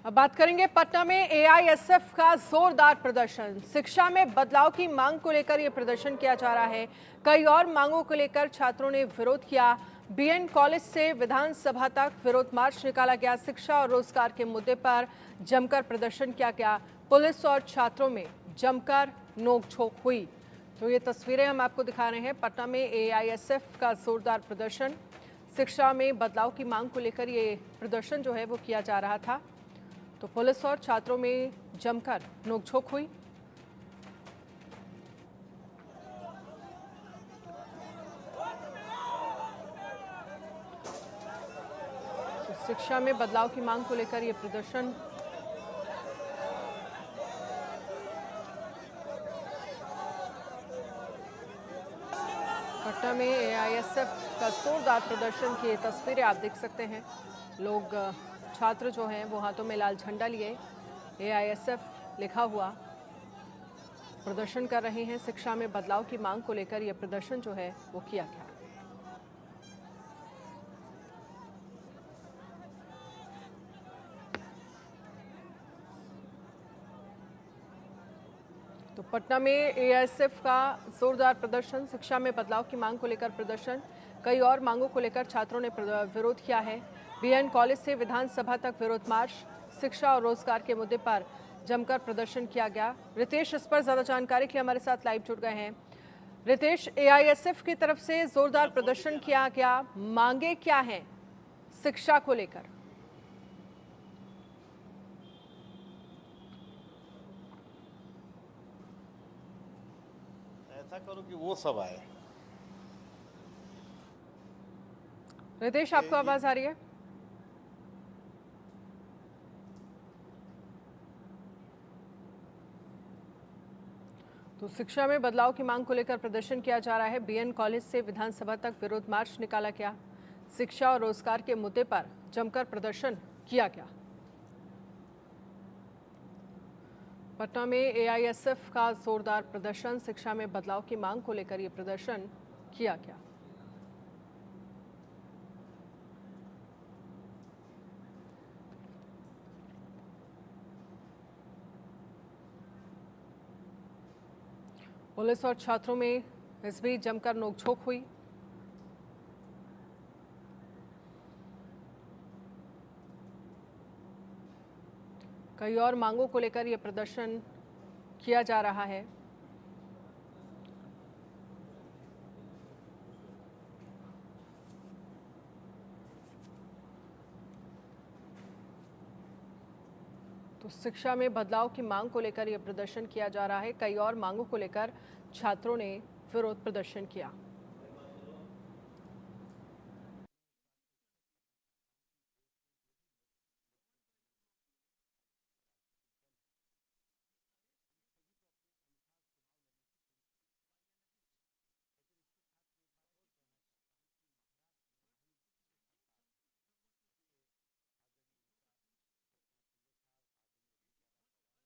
अब बात करेंगे पटना में एआईएसएफ का जोरदार प्रदर्शन। शिक्षा में बदलाव की मांग को लेकर यह प्रदर्शन किया जा रहा है। कई और मांगों को लेकर छात्रों ने विरोध किया। बीएन कॉलेज से विधानसभा तक विरोध मार्च निकाला गया। शिक्षा और रोजगार के मुद्दे पर जमकर प्रदर्शन किया गया। पुलिस और छात्रों में जमकर नोकझोंक हुई। तो ये तस्वीरें हम आपको दिखा रहे हैं। पटना में एआईएसएफ का जोरदार प्रदर्शन। शिक्षा में बदलाव की मांग को लेकर ये प्रदर्शन जो है वो किया जा रहा था। तो पुलिस और छात्रों में जमकर नोकझोंक हुई। तो शिक्षा में बदलाव की मांग को लेकर यह प्रदर्शन पटना में एआईएसएफ का जोरदार प्रदर्शन की तस्वीरें आप देख सकते हैं। लोग छात्र जो हैं वो हाथों में लाल झंडा लिए एआईएसएफ लिखा हुआ प्रदर्शन कर रहे हैं। शिक्षा में बदलाव की मांग को लेकर यह प्रदर्शन जो है वो किया गया। तो पटना में एआईएसएफ का जोरदार प्रदर्शन। शिक्षा में बदलाव की मांग को लेकर प्रदर्शन। कई और मांगों को लेकर छात्रों ने विरोध किया है। बीएन कॉलेज से विधानसभा तक विरोध मार्च। शिक्षा और रोजगार के मुद्दे पर जमकर प्रदर्शन किया गया। रितेश इस पर ज्यादा जानकारी के लिए हमारे साथ लाइव जुड़ गए हैं। रितेश, एआईएसएफ की तरफ से जोरदार प्रदर्शन किया गया, मांगे क्या हैं शिक्षा को लेकर? ऐसा करो कि वो सब आए। रितेश, आपको आवाज आ रही है? तो शिक्षा में बदलाव की मांग को लेकर प्रदर्शन किया जा रहा है। बीएन कॉलेज से विधानसभा तक विरोध मार्च निकाला गया। शिक्षा और रोजगार के मुद्दे पर जमकर प्रदर्शन किया गया। पटना में एआईएसएफ का जोरदार प्रदर्शन। शिक्षा में बदलाव की मांग को लेकर यह प्रदर्शन किया गया। पुलिस और छात्रों में इस बीच जमकर नोकझोंक हुई। कई और मांगों को लेकर यह प्रदर्शन किया जा रहा है। तो शिक्षा में बदलाव की मांग को लेकर यह प्रदर्शन किया जा रहा है। कई और मांगों को लेकर छात्रों ने विरोध प्रदर्शन किया।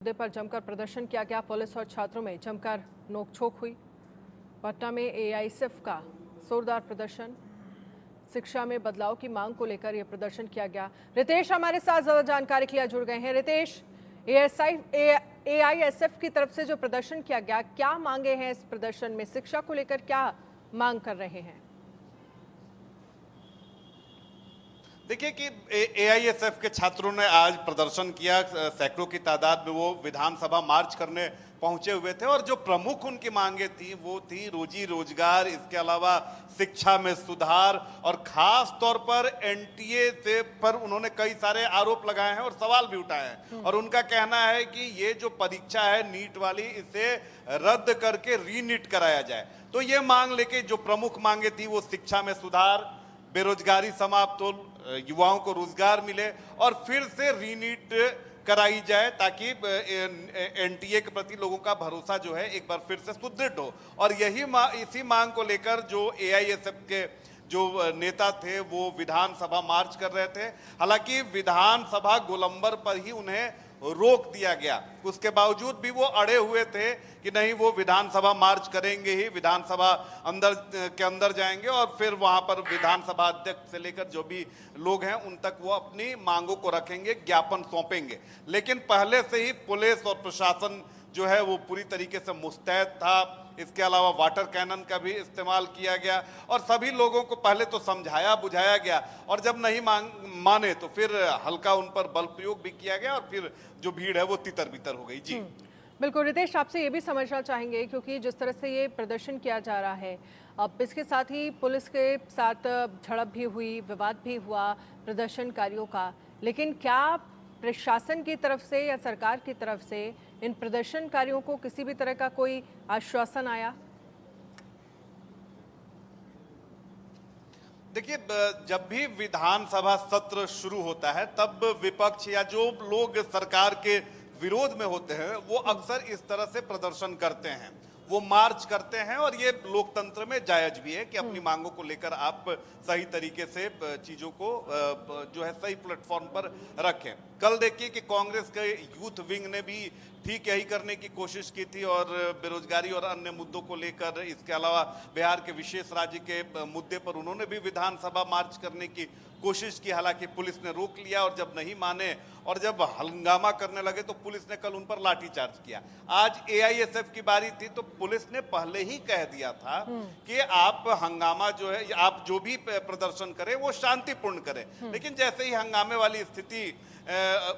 मुद्दे पर जमकर प्रदर्शन किया गया। पुलिस और छात्रों में जमकर नोकझोंक हुई। पटना में एआईएसएफ का जोरदार प्रदर्शन। शिक्षा में बदलाव की मांग को लेकर यह प्रदर्शन किया गया। रितेश हमारे साथ ज्यादा जानकारी के लिए जुड़ गए हैं। रितेश, एआईएसएफ की तरफ से जो प्रदर्शन किया गया, क्या मांगे हैं इस प्रदर्शन में? शिक्षा को लेकर क्या मांग कर रहे हैं? देखिए कि एआईएसएफ के छात्रों ने आज प्रदर्शन किया। सैकड़ों की तादाद में वो विधानसभा मार्च करने पहुंचे हुए थे और जो प्रमुख उनकी मांगे थी वो थी रोजी रोजगार, इसके अलावा शिक्षा में सुधार और खास तौर पर एनटीए से पर उन्होंने कई सारे आरोप लगाए हैं और सवाल भी उठाए हैं। और उनका कहना है कि ये जो परीक्षा है नीट वाली, इसे रद्द करके रीनीट कराया जाए। तो ये मांग लेके जो प्रमुख मांगे थी वो शिक्षा में सुधार, बेरोजगारी समाप्त हो, युवाओं को रोजगार मिले और फिर से रीनीट कराई जाए ताकि एनटीए के प्रति लोगों का भरोसा जो है एक बार फिर से सुदृढ़ हो। और इसी मांग को लेकर जो एआईएसएफ के जो नेता थे वो विधानसभा मार्च कर रहे थे। हालांकि विधानसभा गोलंबर पर ही उन्हें रोक दिया गया। उसके बावजूद भी वो अड़े हुए थे कि नहीं, वो विधानसभा मार्च करेंगे ही, विधानसभा के अंदर जाएंगे और फिर वहां पर विधानसभा अध्यक्ष से लेकर जो भी लोग हैं उन तक वो अपनी मांगों को रखेंगे, ज्ञापन सौंपेंगे। लेकिन पहले से ही पुलिस और प्रशासन जो है वो पूरी तरीके से मुस्तैद था। इसके अलावा वाटर कैनन का भी इस्तेमाल किया गया और सभी लोगों को पहले तो समझाया बुझाया गया और जब नहीं माने तो फिर हल्का उन पर बल प्रयोग भी किया गया और फिर जो भीड़ है वो तितर बितर हो गई। जी बिल्कुल रितेश, आपसे ये भी समझना चाहेंगे क्योंकि जिस तरह से ये प्रदर्शन किया जा रहा है, अब इसके साथ ही पुलिस के साथ झड़प भी हुई, विवाद भी हुआ प्रदर्शनकारियों का, लेकिन क्या प्रशासन की तरफ से या सरकार की तरफ से इन प्रदर्शनकारियों को किसी भी तरह का कोई आश्वासन आया? देखिए, जब भी विधानसभा सत्र शुरू होता है तब विपक्ष या जो लोग सरकार के विरोध में होते हैं वो अक्सर इस तरह से प्रदर्शन करते हैं, वो मार्च करते हैं और ये लोकतंत्र में जायज भी है कि अपनी मांगों को लेकर आप सही तरीके से चीजों को जो है सही प्लेटफॉर्म पर रखें। कल देखिए कि कांग्रेस के यूथ विंग ने भी ठीक यही करने की कोशिश की थी और बेरोजगारी और अन्य मुद्दों को लेकर, इसके अलावा बिहार के विशेष राज्य के मुद्दे पर उन्होंने भी विधानसभा मार्च करने की कोशिश की। हालांकि पुलिस ने रोक लिया और जब नहीं माने और जब हंगामा करने लगे तो पुलिस ने कल उन पर लाठीचार्ज किया। आज एआईएसएफ की बारी थी तो पुलिस ने पहले ही कह दिया था कि आप हंगामा जो है, आप जो भी प्रदर्शन करें वो शांतिपूर्ण करें। लेकिन जैसे ही हंगामे वाली स्थिति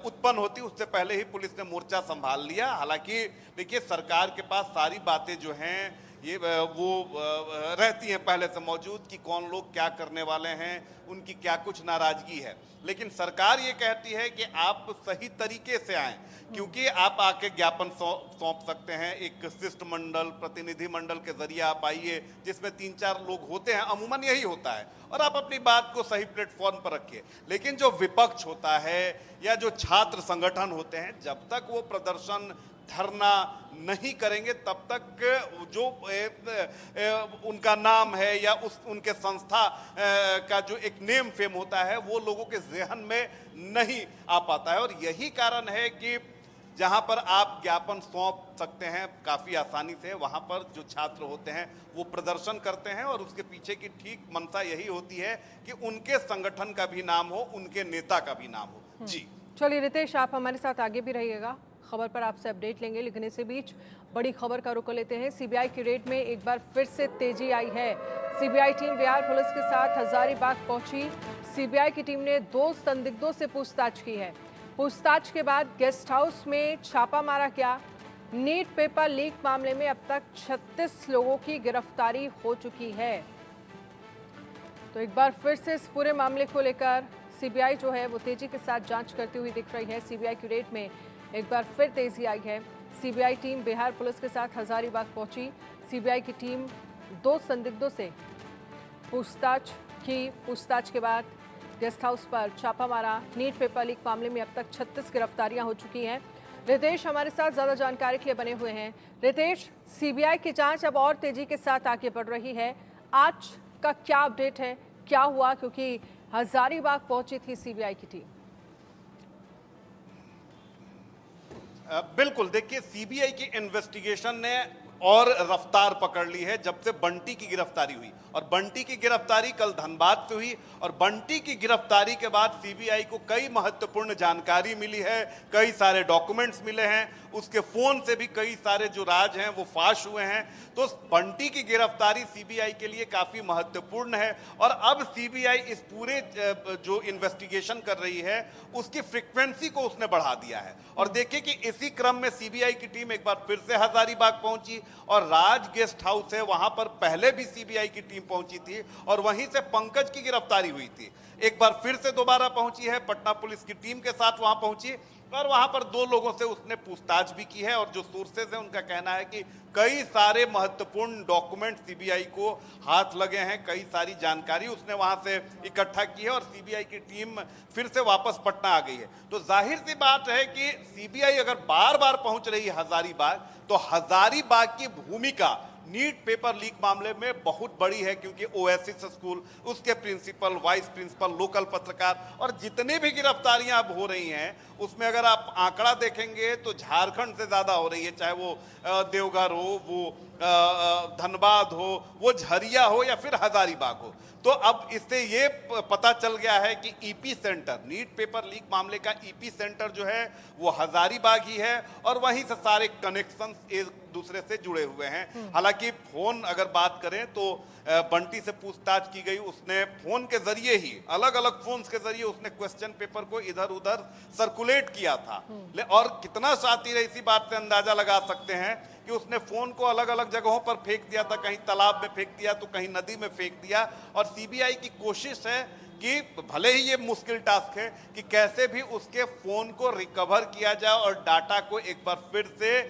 उत्पन्न होती उससे पहले ही पुलिस ने मोर्चा संभाल लिया। हालांकि देखिए, सरकार के पास सारी बातें जो हैं ये वो रहती हैं पहले से मौजूद कि कौन लोग क्या करने वाले हैं, उनकी क्या कुछ नाराजगी है। लेकिन सरकार ये कहती है कि आप सही तरीके से आएं, क्योंकि आप आके ज्ञापन सौंप सकते हैं। एक शिष्टमंडल, प्रतिनिधि मंडल के जरिए आप आइए जिसमें 3-4 लोग होते हैं, अमूमन यही होता है, और आप अपनी बात को सही प्लेटफॉर्म पर रखिए। लेकिन जो विपक्ष होता है या जो छात्र संगठन होते हैं, जब तक वो प्रदर्शन धरना नहीं करेंगे तब तक जो उनका नाम है या उनके संस्था का जो एक नेम फेम होता है वो लोगों के ज़हन में नहीं आ पाता है। और यही कारण है कि जहां पर आप ज्ञापन सौंप सकते हैं काफ़ी आसानी से, वहां पर जो छात्र होते हैं वो प्रदर्शन करते हैं और उसके पीछे की ठीक मंशा यही होती है कि उनके संगठन का भी नाम हो, उनके नेता का भी नाम हो। जी चलिए रितेश, आप हमारे साथ आगे भी रहिएगा, खबर पर आपसे अपडेट लेंगे, लेकिन इसी बीच बड़ी खबर का रुख लेते हैं। सीबीआई की रेड में एक बार फिर से तेजी आई है। सीबीआई टीम बिहार पुलिस के साथ हजारीबाग पहुंची। सीबीआई की टीम ने 2 संदिग्धों से पूछताछ की है। पूछताछ के बाद गेस्ट हाउस में छापा मारा गया। नीट पेपर लीक मामले में अब तक 36 लोगों की गिरफ्तारी हो चुकी है। तो एक बार फिर से इस पूरे मामले को लेकर सीबीआई जो है वो तेजी के साथ जांच करती हुई दिख रही है। सीबीआई की रेड में एक बार फिर तेजी आई है। सीबीआई टीम बिहार पुलिस के साथ हजारीबाग पहुंची। सीबीआई की टीम 2 संदिग्धों से पूछताछ की। पूछताछ के बाद गेस्ट हाउस पर छापा मारा। नीट पेपर लीक मामले में अब तक 36 गिरफ्तारियां हो चुकी हैं। रितेश हमारे साथ ज्यादा जानकारी के लिए बने हुए हैं। रितेश, सीबीआई की जांच अब और तेजी के साथ आगे बढ़ रही है, आज का क्या अपडेट है, क्या हुआ, क्योंकि हजारीबाग पहुंची थी सीबीआई की टीम? बिल्कुल, देखिए सीबीआई की इन्वेस्टिगेशन ने और रफ्तार पकड़ ली है जब से बंटी की गिरफ्तारी हुई। और बंटी की गिरफ्तारी कल धनबाद से हुई और बंटी की गिरफ्तारी के बाद सीबीआई को कई महत्वपूर्ण जानकारी मिली है, कई सारे डॉक्यूमेंट्स मिले हैं, उसके फोन से भी कई सारे जो राज हैं वो फाश हुए हैं। तो बंटी की गिरफ्तारी सीबीआई के लिए काफी महत्वपूर्ण है और अब सीबीआई इस पूरे जो इन्वेस्टिगेशन कर रही है उसकी फ्रीक्वेंसी को उसने बढ़ा दिया है। और देखिए कि इसी क्रम में सीबीआई की टीम एक बार फिर से हजारीबाग पहुंची और राज गेस्ट हाउस है वहां पर पहले भी सीबीआई की टीम पहुंची थी और वहीं से पंकज की गिरफ्तारी हुई थी। एक बार फिर से दोबारा पहुंची है, पटना पुलिस की टीम के साथ वहां पहुंची और वहां पर 2 लोगों से उसने पूछताछ भी की है। और जो सोर्सेज है उनका कहना है कि कई सारे महत्वपूर्ण डॉक्यूमेंट सीबीआई को हाथ लगे हैं, कई सारी जानकारी उसने वहां से इकट्ठा की है और सीबीआई की टीम फिर से वापस पटना आ गई है। तो जाहिर सी बात है कि सीबीआई अगर बार बार पहुंच रही है हजारीबाग, तो हजारीबाग की भूमिका नीट पेपर लीक मामले में बहुत बड़ी है, क्योंकि ओएसिस स्कूल, उसके प्रिंसिपल, वाइस प्रिंसिपल, लोकल पत्रकार और जितनी भी गिरफ्तारियां अब हो रही हैं उसमें अगर आप आंकड़ा देखेंगे तो झारखंड से ज्यादा हो रही है, चाहे वो देवघर हो, वो धनबाद हो, वो झरिया हो या फिर हजारीबाग हो। तो अब इससे ये पता चल गया है कि epicentre, NEET paper leak मामले का ईपी सेंटर जो है वो हजारीबाग ही है और वहीं से सारे कनेक्शन एक दूसरे से जुड़े हुए हैं। हालांकि फोन अगर बात करें तो बंटी से पूछताछ की गई, उसने फोन के जरिए ही, अलग अलग फोन के जरिए उसने क्वेश्चन पेपर को इधर उधर सर्कुलेट किया था। और कितना शातिर है इसी बात से अंदाजा लगा सकते हैं कि उसने फोन को अलग अलग जगहों पर फेंक दिया था, कहीं तालाब में फेंक दिया तो कहीं नदी में फेंक दिया। और सीबीआई की कोशिश है कि भले ही ये मुश्किल टास्क है कि कैसे भी उसके फोन को रिकवर किया जाए और डाटा को एक बार फिर से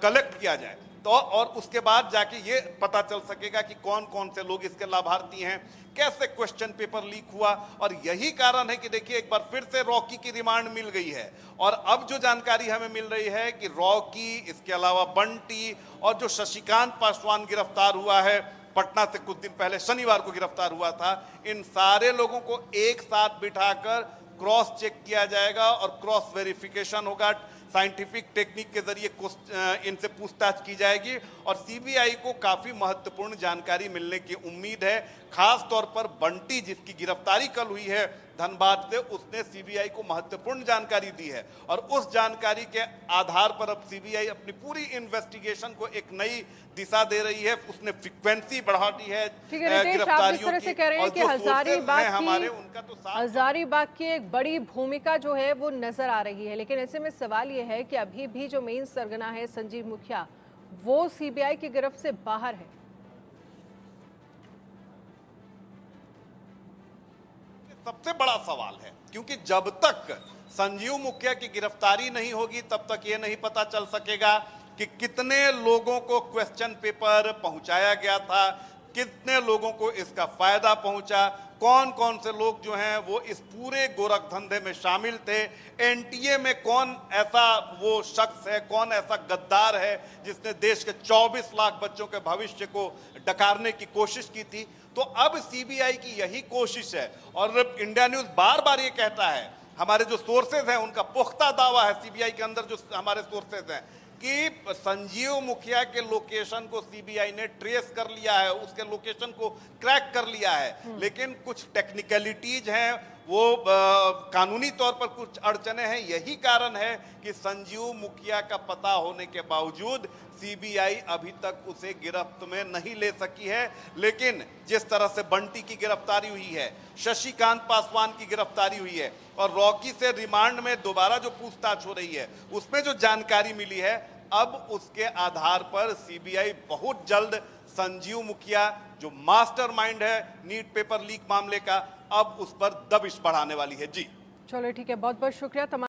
कलेक्ट किया जाए, तो और उसके बाद जाके ये पता चल सकेगा कि कौन कौन से लोग इसके लाभार्थी हैं, कैसे क्वेश्चन पेपर लीक हुआ। और यही कारण है कि देखिए एक बार फिर से रॉकी की रिमांड मिल गई है और अब जो जानकारी हमें मिल रही है कि रॉकी, इसके अलावा बंटी और जो शशिकांत पासवान गिरफ्तार हुआ है, पटना से कुछ दिन पहले शनिवार को गिरफ्तार हुआ था, इन सारे लोगों को एक साथ बिठाकर क्रॉस चेक किया जाएगा और क्रॉस वेरिफिकेशन होगा। साइंटिफिक टेक्निक के जरिए इनसे पूछताछ की जाएगी और सीबीआई को काफी महत्वपूर्ण जानकारी मिलने की उम्मीद है। खास तौर पर बंटी, जिसकी गिरफ्तारी कल हुई है धनबाद से, उसने सीबीआई को महत्वपूर्ण जानकारी दी है और उस जानकारी के आधार पर अब सीबीआई अपनी पूरी इन्वेस्टिगेशन को एक नई दिशा दे रही है। उसने फ्रीक्वेंसी बढ़ा दी है गिरफ्तारियों की। कह रहे हैं कि हजारीबाग हजारीबाग की एक बड़ी भूमिका जो है वो नजर आ रही है, लेकिन ऐसे में सवाल ये है कि अभी भी जो मेन सरगना है संजीव मुखिया, वो सीबीआई की गिरफ्त से बाहर है। सबसे बड़ा सवाल है, क्योंकि जब तक संजीव मुखिया की गिरफ्तारी नहीं होगी तब तक ये नहीं पता चल सकेगा कि कितने लोगों को क्वेश्चन पेपर पहुंचाया गया था, कितने लोगों को इसका फायदा पहुंचा, कौन कौन से लोग जो हैं वो इस पूरे गोरख धंधे में शामिल थे, एनटीए में कौन ऐसा वो शख्स है, कौन ऐसा गद्दार है जिसने देश के 24 लाख बच्चों के भविष्य को डकारने की कोशिश की थी। तो अब सीबीआई की यही कोशिश है और इंडिया न्यूज बार बार ये कहता है, हमारे जो सोर्सेज हैं उनका पुख्ता दावा है, सीबीआई के अंदर जो हमारे सोर्सेज हैं, कि संजीव मुखिया के लोकेशन को सीबीआई ने ट्रेस कर लिया है, उसके लोकेशन को क्रैक कर लिया है, लेकिन कुछ टेक्निकलिटीज हैं, वो कानूनी तौर पर कुछ अड़चने हैं। यही कारण है कि संजीव मुखिया का पता होने के बावजूद सीबीआई अभी तक उसे गिरफ्त में नहीं ले सकी है। लेकिन जिस तरह से बंटी की गिरफ्तारी हुई है, शशिकांत पासवान की गिरफ्तारी हुई है और रॉकी से रिमांड में दोबारा जो पूछताछ हो रही है, उसमें जो जानकारी मिली है, अब उसके आधार पर सीबीआई बहुत जल्द संजीव मुखिया, जो मास्टरमाइंड है नीट पेपर लीक मामले का, अब उस पर दबिश बढ़ाने वाली है। जी चलो ठीक है, बहुत बहुत शुक्रिया।